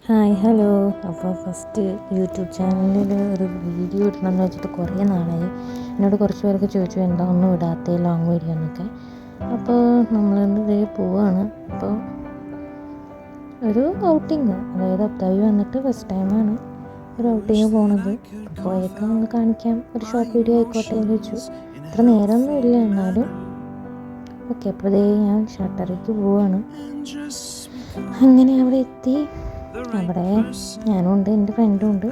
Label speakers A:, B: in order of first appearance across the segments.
A: Hi hello. അപ്പോൾ first YouTube ചാനലിൽ ഒരു വീഡിയോ ഇടണമെന്ന് വെച്ചിട്ട് കുറേ നാളായി. എന്നോട് കുറച്ച് പേരൊക്കെ ചോദിച്ചു എന്താ ഒന്നും ഇടാത്ത ലോങ് വീഡിയോ എന്നൊക്കെ. അപ്പോൾ നമ്മളിന്ന് ഇതേ പോവാണ്. അപ്പോൾ ഒരു ഔട്ടിങ്, അതായത് അബ്ദാബി വന്നിട്ട് ഫസ്റ്റ് ടൈമാണ് ഒരു ഔട്ടിങ് പോണത്. അപ്പോൾ പോയൊക്കെ ഒന്ന് കാണിക്കാം, ഒരു ഷോർട്ട് വീഡിയോ ആയിക്കോട്ടെ എന്ന് വെച്ചു. അത്ര നേരമൊന്നും ഇല്ല എന്നാലും ഓക്കെ. അപ്പോൾ ഇതേ ഞാൻ ഷട്ടറിലേക്ക് പോവാണ്. അങ്ങനെ അവിടെ എത്തി. അവിടെ ഞാനും ഉണ്ട്, എൻ്റെ ഫ്രണ്ടും ഉണ്ട്.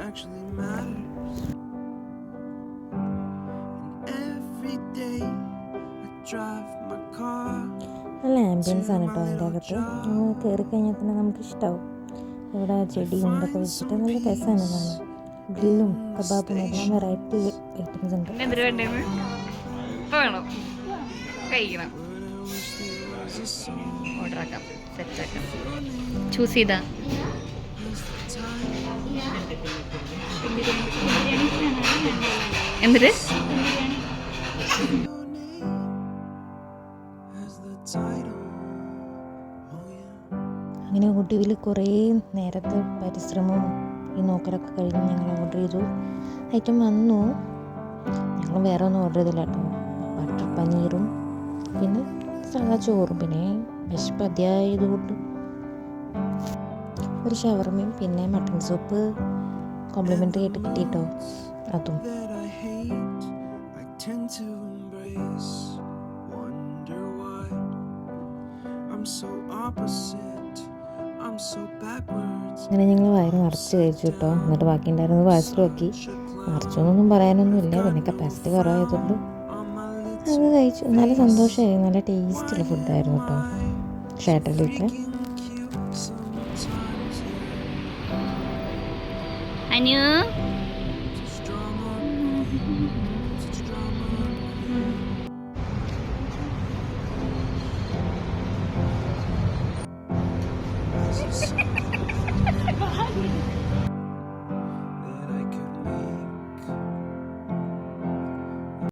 A: നല്ല ആംബിയൻസ് ആണ് കേട്ടോ അതിൻ്റെ അകത്ത്. നമ്മൾ കയറി കഴിഞ്ഞാൽ തന്നെ നമുക്ക് ഇഷ്ടമാവും. ഇവിടെ ചെടി കൊണ്ടൊക്കെ വെച്ചിട്ട് നല്ല രസമാണ് കാണാൻ. ഗ്രില്ലും കബാബും എല്ലാം വെറൈറ്റി ഐറ്റംസ് ഉണ്ട്.
B: ചൂസ് ചെയ്താ എന്നിട്ട്
A: അങ്ങനെ ഒടുവിൽ കുറേ നേരത്തെ പരിശ്രമവും ഈ നോക്കലൊക്കെ കഴിഞ്ഞ് ഞങ്ങൾ ഓർഡർ ചെയ്തു. ഐറ്റം വന്നു. ഞങ്ങൾ വേറെ ഒന്നും ഓർഡർ ചെയ്തില്ല കേട്ടോ. ബട്ടർ പനീറും പിന്നെ സാധാ ചോറും, പിന്നെ വിശപ്പ് അതിയായതുകൊണ്ട് ഒരു ഷവർമയും പിന്നെ മട്ടൺ സൂപ്പ് കോംപ്ലിമെൻ്ററി ആയിട്ട് കിട്ടിയിട്ടോ അതും. അങ്ങനെ ഞങ്ങൾ വയറ് നിറച്ച് കഴിച്ചു കേട്ടോ. എന്നിട്ട് ബാക്കി ഉണ്ടായിരുന്നത് പാഴ്സലുമാക്കി. നിറച്ചൊന്നും പറയാനൊന്നുമില്ല, പിന്നെ കപ്പാസിറ്റി കുറവായതുകൊണ്ട് അത് കഴിച്ചു. നല്ല സന്തോഷമായി. നല്ല ടേസ്റ്റുള്ള ഫുഡായിരുന്നു കേട്ടോ ഷട്ടറിലത്തെ.
B: അനു